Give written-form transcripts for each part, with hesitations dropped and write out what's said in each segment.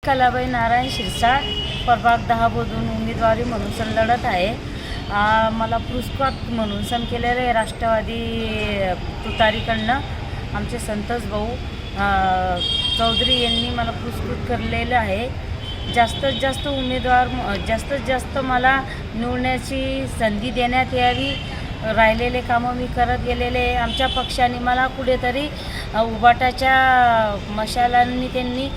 कलाबाई नारायण शिरसाट प्रभाग 10 मधून उमेदवारी म्हणून सण लढत आहे. मला पुरस्कृत म्हणून सण केलेलं आहे राष्ट्रवादी तुतारीकडनं. आमचे संतोष भाऊ चौधरी यांनी मला पुरस्कृत केलेलं आहे. जास्तीत जास्त मला निवडण्याची संधी देण्यात यावी. राहिलेले कामं मी करत गेलेले आहे. आमच्या पक्षाने मला कुठेतरी उबाटाच्या मशालांनी त्यांनी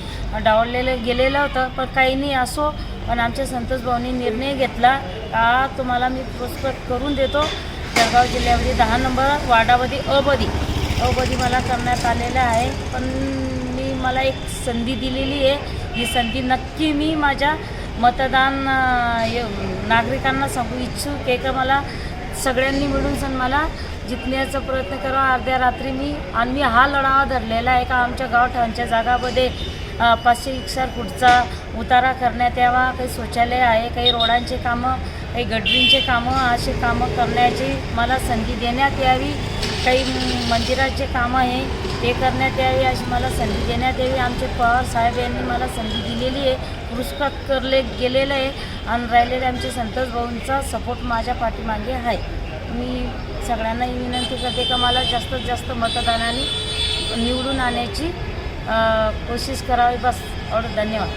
डावललेलं गेलेलं होतं, पण काही नाही असो. पण आमच्या संतोष भाऊंनी निर्णय घेतला का तुम्हाला मी पुरस्कृत करून देतो. जळगाव जिल्ह्यामध्ये 10 नंबर वार्डामध्ये अबदी मला करण्यात आलेलं आहे. पण मला एक संधी दिलेली आहे. ही संधी नक्की मी माझ्या मतदान नागरिकांना सांगू इच्छुक आहे का मला सगळ्यांनी मिळून मला जिंकण्याचा प्रयत्न करा. अर्ध्या रात्री मी हा लढावा धरलेला आहे का आमच्या गावठाणच्या जागामध्ये 500 फूटचा उतारा करण्यात यावा. काही शौचालय आहे, काही रोडांचे कामं, काही गटरींचे कामं, असे कामं करण्याची मला संधी देण्यात यावी. काही मंदिराचे कामं आहे ते करण्यात यावे अशी मला संधी देण्यात यावी. आमचे पवार साहेब यांनी मला संधी दिलेली आहे, पुरस्कृत करले गेलेलं आहे. आणि राहिलेले आमचे संतोष भाऊंचा सपोर्ट माझ्या पाठीमागे आहे. मी सगळ्यांनाही विनंती करते का मला जास्तीत जास्त मतदानाने निवडून आणण्याची कोशिश करावी. बस एवढं. धन्यवाद.